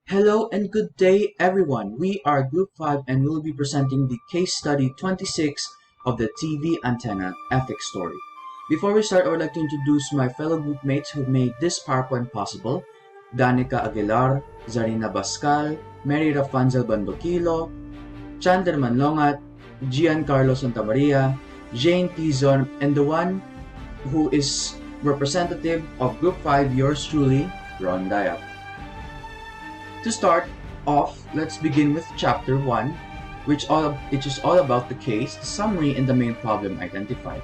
Hello and good day everyone. We are Group 5 and we'll be presenting the case study 26 of the TV antenna ethics story. Before we start, I would like to introduce my fellow group mates who made this PowerPoint possible. DANIKA Aguilar, CZARINA Bascal, MARY-RAFUNZEL Bandoquiollo, CHANDLER Manlongat, JIAN KARLO Sta.Maria, Jane Tizon, and the one who is representative of Group 5, yours truly, Dayap. To start off, let's begin with Chapter 1, which is all about the case, the summary, and the main problem identified.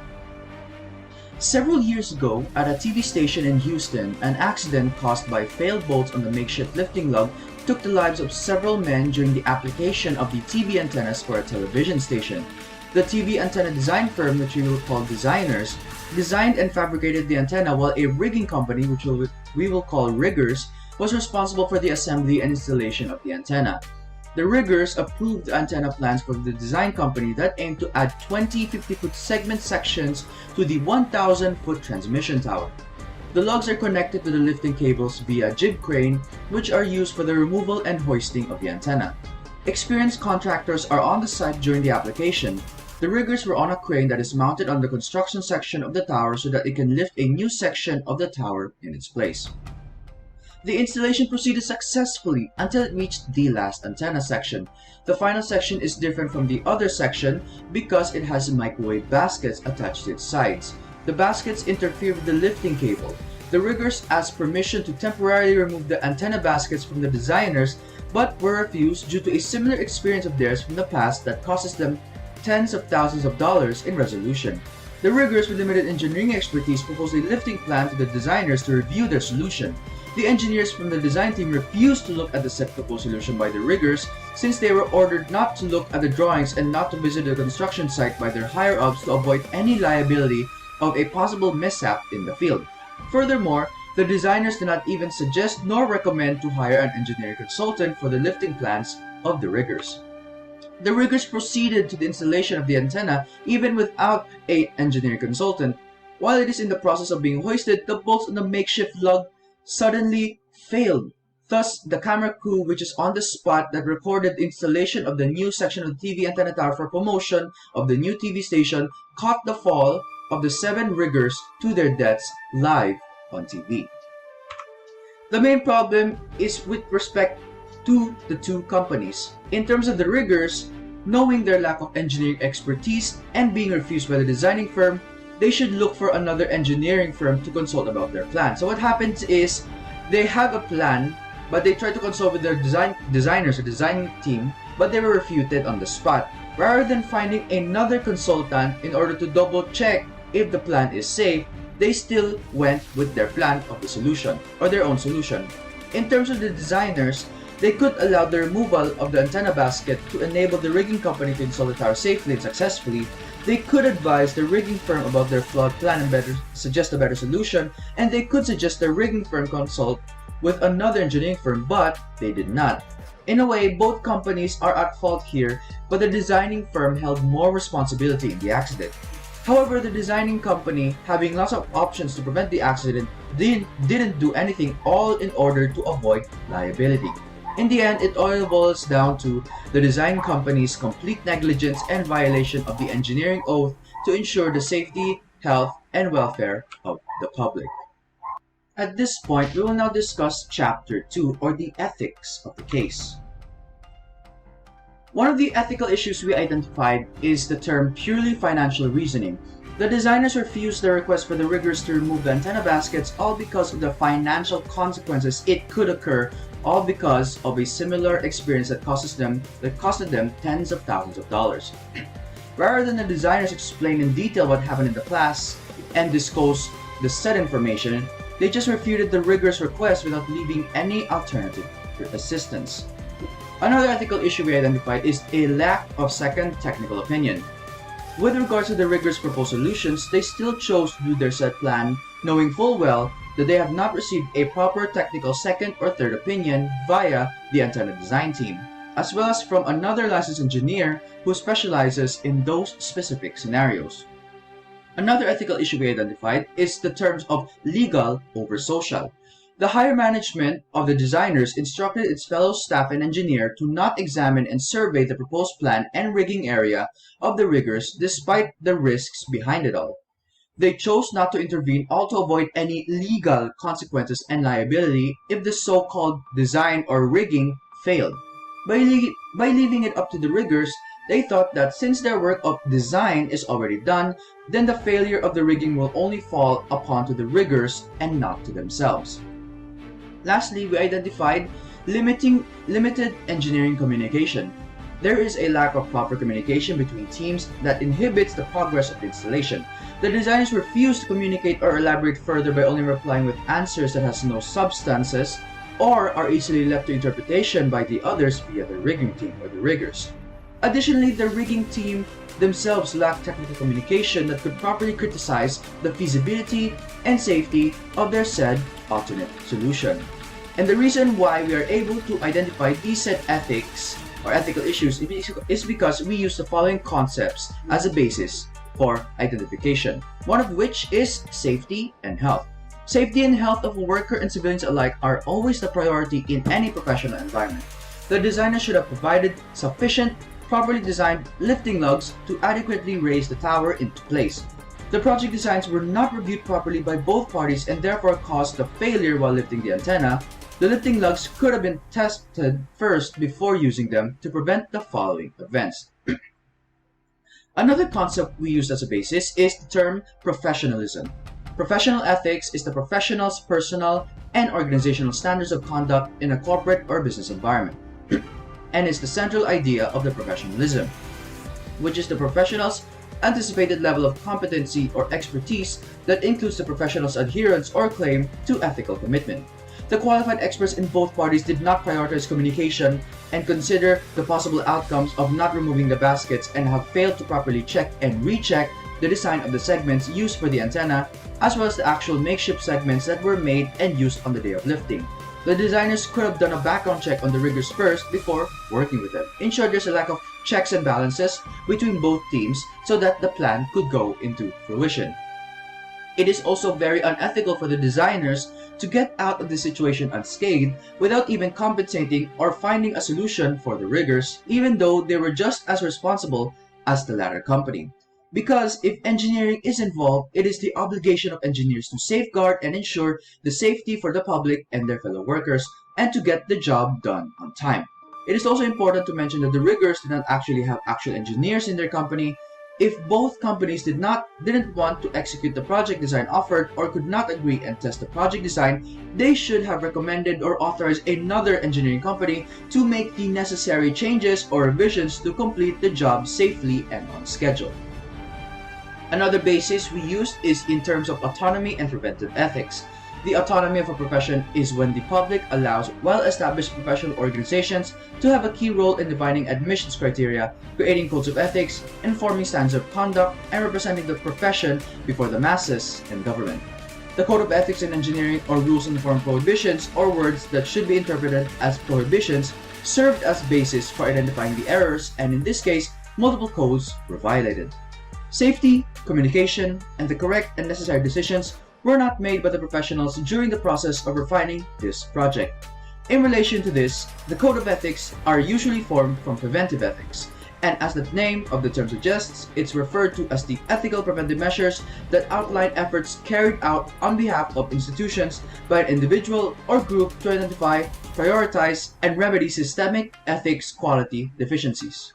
Several years ago, at a TV station in Houston, an accident caused by failed bolts on the makeshift lifting lug took the lives of several men during the application of the TV antennas for a television station. The TV antenna design firm, which we will call designers, designed and fabricated the antenna, while a rigging company, which we will call riggers, was responsible for the assembly and installation of the antenna. The riggers approved the antenna plans for the design company that aimed to add 20 50-foot segment sections to the 1,000-foot transmission tower. The lugs are connected to the lifting cables via jib crane, which are used for the removal and hoisting of the antenna. Experienced contractors are on the site during the application. The riggers were on a crane that is mounted on the construction section of the tower so that it can lift a new section of the tower in its place. The installation proceeded successfully until it reached the last antenna section. The final section is different from the other section because it has microwave baskets attached to its sides. The baskets interfere with the lifting cable. The riggers asked permission to temporarily remove the antenna baskets from the designers, but were refused due to a similar experience of theirs from the past that causes them tens of thousands of dollars in resolution. The riggers with limited engineering expertise proposed a lifting plan to the designers to review their solution. The engineers from the design team refused to look at the set proposed solution by the riggers, since they were ordered not to look at the drawings and not to visit the construction site by their higher-ups to avoid any liability of a possible mishap in the field. Furthermore, the designers did not even suggest nor recommend to hire an engineering consultant for the lifting plans of the riggers. The riggers proceeded to the installation of the antenna even without an engineering consultant. While it is in the process of being hoisted, the bolts on the makeshift lug suddenly failed. Thus, the camera crew, which is on the spot that recorded the installation of the new section of the TV antenna tower for promotion of the new TV station, caught the fall of the 7 riggers to their deaths live on TV. The main problem is with respect to the two companies. In terms of the riggers, knowing their lack of engineering expertise and being refused by the designing firm, they should look for another engineering firm to consult about their plan. So what happens is, they have a plan, but they try to consult with their designers or designing team, but they were refuted on the spot. Rather than finding another consultant in order to double check if the plan is safe, they still went with their plan of the solution, or their own solution. In terms of the designers, they could allow the removal of the antenna basket to enable the rigging company to install the tower safely and successfully. They could advise the rigging firm about their flawed plan and suggest a better solution, and they could suggest the rigging firm consult with another engineering firm, but they did not. In a way, both companies are at fault here, but the designing firm held more responsibility in the accident. However, the designing company, having lots of options to prevent the accident, didn't do anything, all in order to avoid liability. In the end, it all boils down to the design company's complete negligence and violation of the engineering oath to ensure the safety, health, and welfare of the public. At this point, we will now discuss Chapter 2, or the ethics of the case. One of the ethical issues we identified is the term purely financial reasoning. The designers refused the request for the riggers to remove the antenna baskets, all because of the financial consequences it could occur, all because of a similar experience that costed them tens of thousands of dollars. Rather than the designers explain in detail what happened in the class and disclose the said information, they just refuted the riggers' request without leaving any alternative assistance. Another ethical issue we identified is a lack of second technical opinion. With regards to the riggers' proposed solutions, they still chose to do their set plan, knowing full well that they have not received a proper technical second or third opinion via the antenna design team, as well as from another licensed engineer who specializes in those specific scenarios. Another ethical issue we identified is the terms of legal over social. The higher management of the designers instructed its fellow staff and engineer to not examine and survey the proposed plan and rigging area of the riggers despite the risks behind it all. They chose not to intervene, all to avoid any legal consequences and liability if the so-called design or rigging failed. By leaving it up to the riggers, they thought that since their work of design is already done, then the failure of the rigging will only fall upon to the riggers and not to themselves. Lastly, we identified limited engineering communication. There is a lack of proper communication between teams that inhibits the progress of the installation. The designers refuse to communicate or elaborate further by only replying with answers that has no substances or are easily left to interpretation by the others via the rigging team or the riggers. Additionally, the rigging team themselves lack technical communication that could properly criticize the feasibility and safety of their said alternate solution. And the reason why we are able to identify these said ethics or ethical issues is because we use the following concepts as a basis for identification, one of which is safety and health. Safety and health of a worker and civilians alike are always the priority in any professional environment. The designer should have provided sufficient, properly designed lifting lugs to adequately raise the tower into place. The project designs were not reviewed properly by both parties and therefore caused the failure while lifting the antenna. The lifting lugs could have been tested first before using them to prevent the following events. Another concept we use as a basis is the term professionalism. Professional ethics is the professional's personal and organizational standards of conduct in a corporate or business environment, and is the central idea of the professionalism, which is the professional's anticipated level of competency or expertise that includes the professional's adherence or claim to ethical commitment. The qualified experts in both parties did not prioritize communication and consider the possible outcomes of not removing the baskets and have failed to properly check and recheck the design of the segments used for the antenna, as well as the actual makeshift segments that were made and used on the day of lifting. The designers could have done a background check on the riggers first before working with them. In short, there's a lack of checks and balances between both teams so that the plan could go into fruition. It is also very unethical for the designers to get out of the situation unscathed without even compensating or finding a solution for the riggers, even though they were just as responsible as the latter company. Because if engineering is involved, it is the obligation of engineers to safeguard and ensure the safety for the public and their fellow workers, and to get the job done on time. It is also important to mention that the riggers did not actually have actual engineers in their company. If both companies didn't want to execute the project design offered or could not agree and test the project design, they should have recommended or authorized another engineering company to make the necessary changes or revisions to complete the job safely and on schedule. Another basis we use is in terms of autonomy and preventive ethics. The autonomy of a profession is when the public allows well-established professional organizations to have a key role in defining admissions criteria, creating codes of ethics, informing standards of conduct, and representing the profession before the masses and government. The Code of Ethics in Engineering, or rules in the form of prohibitions or words that should be interpreted as prohibitions, served as basis for identifying the errors, and in this case, multiple codes were violated. Safety, communication, and the correct and necessary decisions were not made by the professionals during the process of refining this project. In relation to this, the Code of Ethics are usually formed from preventive ethics, and as the name of the term suggests, it's referred to as the ethical preventive measures that outline efforts carried out on behalf of institutions by an individual or group to identify, prioritize, and remedy systemic ethics quality deficiencies.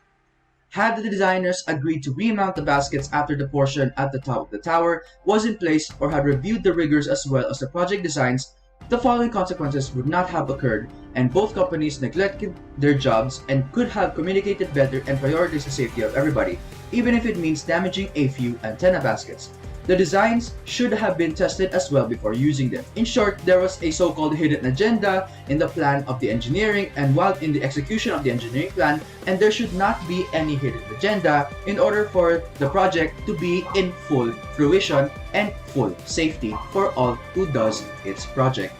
Had the designers agreed to remount the baskets after the portion at the top of the tower was in place or had reviewed the riggers as well as the project designs, the following consequences would not have occurred, and both companies neglected their jobs and could have communicated better and prioritized the safety of everybody, even if it means damaging a few antenna baskets. The designs should have been tested as well before using them. In short, there was a so-called hidden agenda in the plan of the engineering and while in the execution of the engineering plan, and there should not be any hidden agenda in order for the project to be in full fruition and full safety for all who does its project.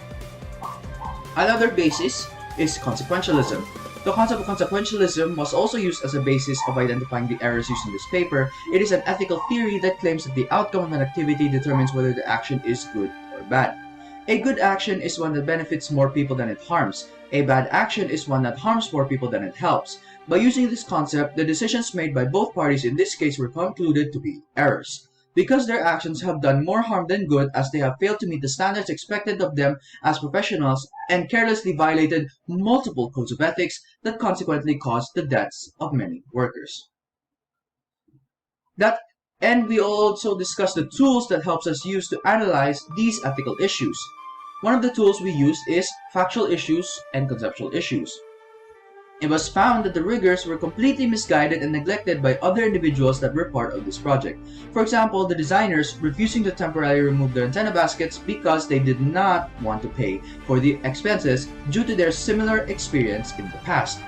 Another basis is consequentialism. The concept of consequentialism was also used as a basis of identifying the errors used in this paper. It is an ethical theory that claims that the outcome of an activity determines whether the action is good or bad. A good action is one that benefits more people than it harms. A bad action is one that harms more people than it helps. By using this concept, the decisions made by both parties in this case were concluded to be errors, because their actions have done more harm than good, as they have failed to meet the standards expected of them as professionals and carelessly violated multiple codes of ethics that consequently caused the deaths of many workers. And we also discussed the tools that helps us use to analyze these ethical issues. One of the tools we used is factual issues and conceptual issues. It was found that the riggers were completely misguided and neglected by other individuals that were part of this project. For example, the designers refusing to temporarily remove their antenna baskets because they did not want to pay for the expenses due to their similar experience in the past.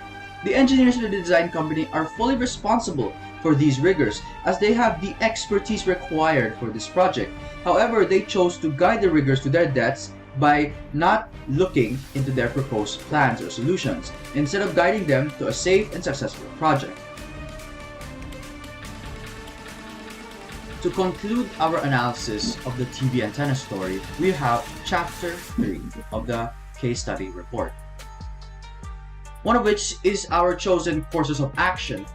The engineers of the design company are fully responsible for these riggers, as they have the expertise required for this project. However, they chose to guide the riggers to their deaths by not looking into their proposed plans or solutions, instead of guiding them to a safe and successful project. To conclude our analysis of the TV antenna story, we have Chapter 3 of the case study report, one of which is our chosen courses of action.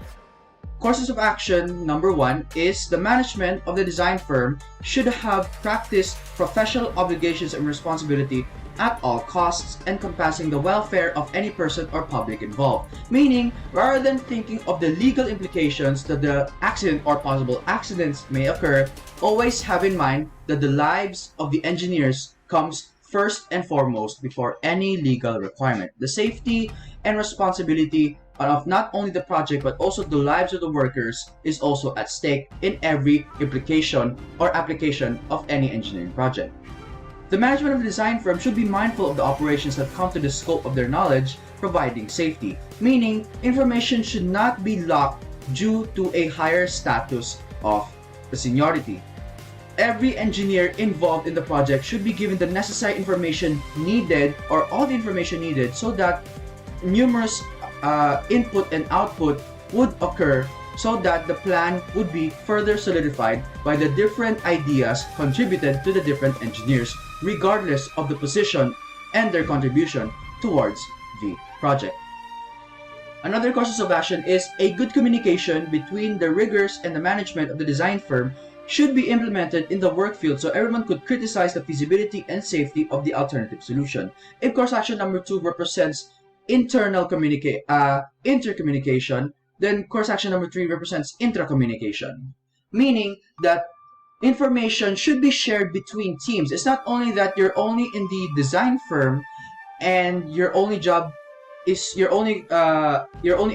Courses of action number 1 is the management of the design firm should have practiced professional obligations and responsibility at all costs, encompassing the welfare of any person or public involved. Meaning, rather than thinking of the legal implications that the accident or possible accidents may occur, always have in mind that the lives of the engineers comes first and foremost before any legal requirement. The safety and responsibility of not only the project but also the lives of the workers is also at stake in every implication or application of any engineering project. The management of the design firm should be mindful of the operations that come to the scope of their knowledge, providing safety, meaning information should not be locked due to a higher status of the seniority. Every engineer involved in the project should be given the necessary information needed, or all the information needed, so that numerous input and output would occur, so that the plan would be further solidified by the different ideas contributed to the different engineers, regardless of the position and their contribution towards the project. Another causes of action is a good communication between the riggers and the management of the design firm should be implemented in the work field so everyone could criticize the feasibility and safety of the alternative solution. If course action number 2 represents internal intercommunication, then course action number 3 represents intracommunication, meaning that information should be shared between teams. It's not only that you're only in the design firm and your only job is your only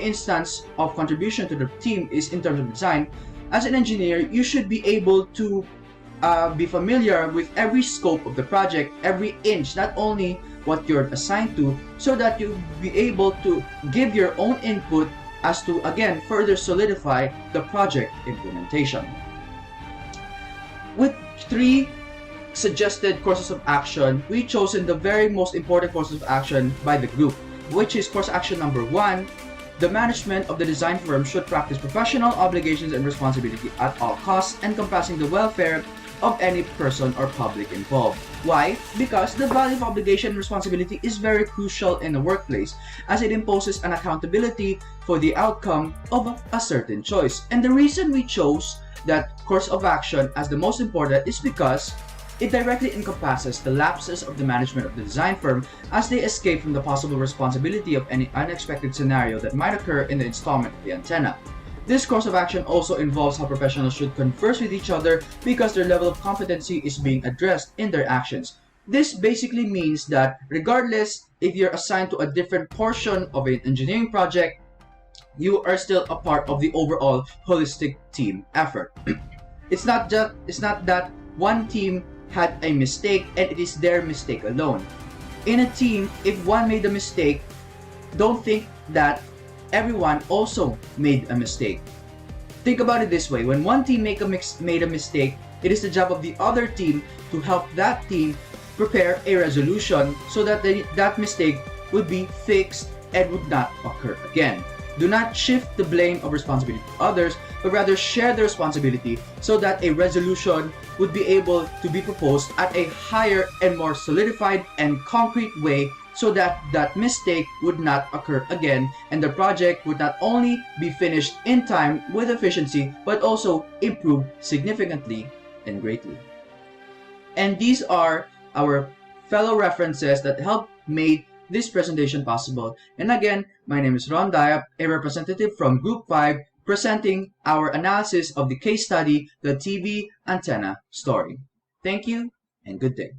instance of contribution to the team is in terms of design. As an engineer, you should be able to be familiar with every scope of the project, every inch, not only what you're assigned to, so that you'll be able to give your own input as to, again, further solidify the project implementation. With 3 suggested courses of action, we chosen the very most important courses of action by the group, which is course action number 1. The management of the design firm should practice professional obligations and responsibility at all costs, encompassing the welfare of any person or public involved. Why? Because the value of obligation and responsibility is very crucial in the workplace, as it imposes an accountability for the outcome of a certain choice. And the reason we chose that course of action as the most important is because it directly encompasses the lapses of the management of the design firm as they escape from the possible responsibility of any unexpected scenario that might occur in the installment of the antenna. This course of action also involves how professionals should converse with each other because their level of competency is being addressed in their actions. This basically means that regardless if you're assigned to a different portion of an engineering project, you are still a part of the overall holistic team effort. It's not that one team had a mistake and it is their mistake alone. In a team, if one made a mistake, don't think that everyone also made a mistake. Think about it this way: when one team made a mistake, it is the job of the other team to help that team prepare a resolution so that that mistake would be fixed and would not occur again. Do not shift the blame of responsibility to others, but rather share the responsibility so that a resolution would be able to be proposed at a higher and more solidified and concrete way so that that mistake would not occur again and the project would not only be finished in time with efficiency but also improve significantly and greatly. And these are our fellow references that helped make this presentation possible. And again, my name is Ron Dayap, a representative from Group 5, presenting our analysis of the case study, the TV Antenna Story. Thank you and good day.